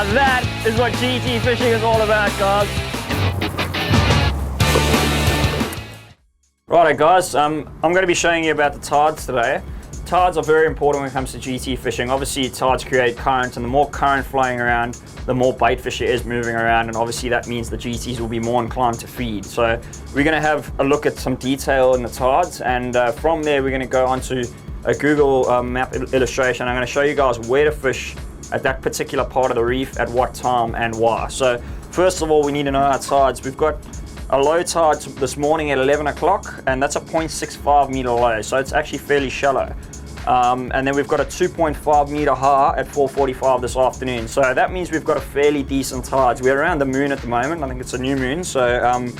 Now that is what GT fishing is all about, guys. Righto guys, I'm going to be showing you about the tides today. Tides are very important when it comes to GT fishing. Obviously tides create current, and the more current flowing around, the more bait fish there is moving around, and obviously that means the GTs will be more inclined to feed. So we're going to have a look at some detail in the tides, and from there we're going to go onto a Google map illustration. I'm going to show you guys where to fish at that particular part of the reef, at what time and why. So first of all, we need to know our tides. We've got a low tide this morning at 11 o'clock, and that's a 0.65 meter low, so it's actually fairly shallow. And then we've got a 2.5 meter high at 4:45 this afternoon. So that means we've got a fairly decent tides. We're around the moon at the moment. I think it's a new moon. So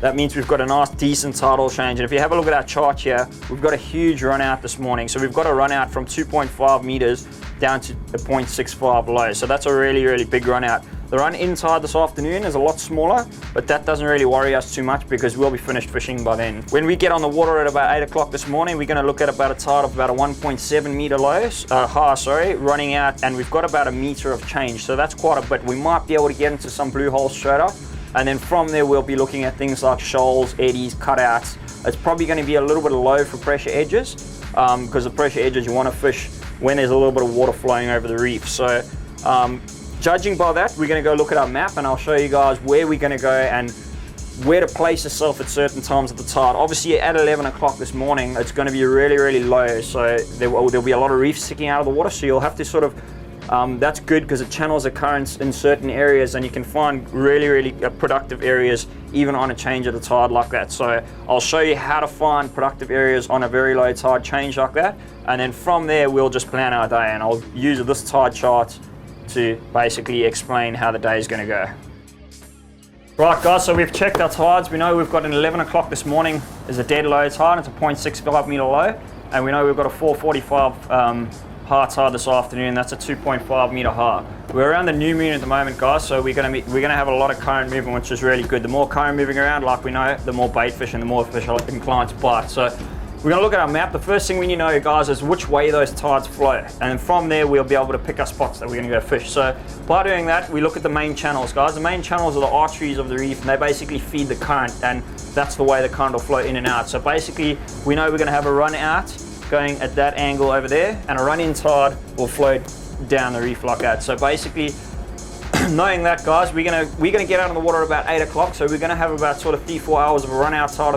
that means we've got a nice decent tidal change. And if you have a look at our chart here, we've got a huge run out this morning. So we've got a run out from 2.5 meters down to a 0.65 low. So that's a really, really big run out. The run in tide this afternoon is a lot smaller, but that doesn't really worry us too much because we'll be finished fishing by then. When we get on the water at about 8 o'clock this morning, we're going to look at about a tide of about a 1.7 meter high, running out, and we've got about a meter of change. So that's quite a bit. We might be able to get into some blue holes straight up, and then from there we'll be looking at things like shoals, eddies, cutouts. It's probably going to be a little bit low for pressure edges, because the pressure edges you want to fish when there's a little bit of water flowing over the reef. So judging by that, we're going to go look at our map, and I'll show you guys where we're going to go and where to place yourself at certain times of the tide. Obviously at 11 o'clock this morning, it's going to be really, really low, so there'll be a lot of reef sticking out of the water, so you'll have to sort of, that's good because it channels the currents in certain areas, and you can find really, really productive areas even on a change of the tide like that. So I'll show you how to find productive areas on a very low tide change like that, and then from there we'll just plan our day, and I'll use this tide chart to basically explain how the day is going to go. Right guys, so we've checked our tides. We know we've got an 11 o'clock this morning is a dead low tide. It's a 0.65 meter low, and we know we've got a 4:45 high tide this afternoon. That's a 2.5 meter high. We're around the new moon at the moment, guys, so we're going to have a lot of current movement, which is really good. The more current moving around, like we know, the more bait fish and the more fish are inclined to bite. So we're going to look at our map. The first thing we need to know, guys, is which way those tides flow, and from there we'll be able to pick our spots that we're going to go fish. So by doing that, we look at the main channels, guys. The main channels are the arteries of the reef, and they basically feed the current, and that's the way the current will flow in and out. So basically we know we're going to have a run out going at that angle over there, and a run in tide will flow down the reef like that. So basically knowing that, guys, we're gonna get out on the water about 8 o'clock, so we're going to have about sort of 3-4 hours of a run out tide,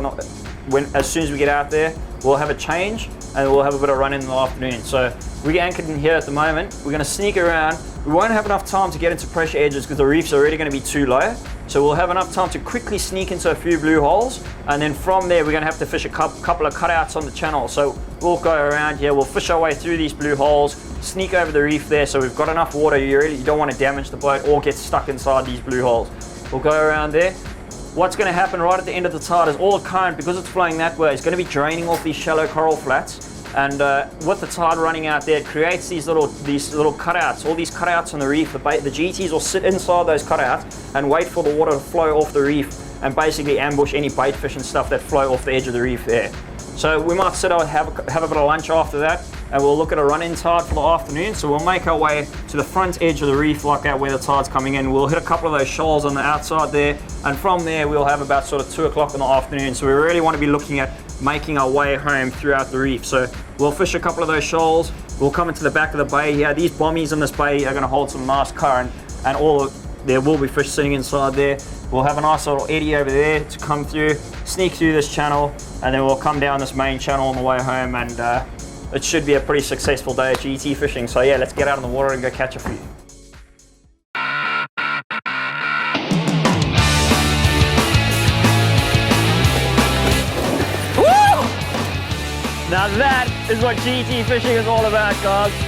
as soon as we get out there we'll have a change, and we'll have a bit of run in the afternoon. So we're anchored in here at the moment. We're going to sneak around. We won't have enough time to get into pressure edges because the reef's already going to be too low. So we'll have enough time to quickly sneak into a few blue holes, and then from there we're going to have to fish a couple of cutouts on the channel. So we'll go around here, we'll fish our way through these blue holes, sneak over the reef there, so we've got enough water. You don't want to damage the boat or get stuck inside these blue holes. We'll go around there. What's going to happen right at the end of the tide is all the current, because it's flowing that way, is going to be draining off these shallow coral flats, and with the tide running out there, it creates these little cutouts. All these cutouts on the reef, the GTs will sit inside those cutouts and wait for the water to flow off the reef and basically ambush any bait fish and stuff that flow off the edge of the reef there. So we might sit out and have a bit of lunch after that, and we'll look at a run-in tide for the afternoon. So we'll make our way to the front edge of the reef like that, where the tide's coming in. We'll hit a couple of those shoals on the outside there, and from there we'll have about sort of 2 o'clock in the afternoon. So we really want to be looking at making our way home throughout the reef. So we'll fish a couple of those shoals. We'll come into the back of the bay here. These bommies in this bay are going to hold some nice current, and there will be fish sitting inside there. We'll have a nice little eddy over there to come through, sneak through this channel, and then we'll come down this main channel on the way home, and it should be a pretty successful day of GT fishing. So yeah, let's get out on the water and go catch a few. Woo! Now that is what GT fishing is all about, guys.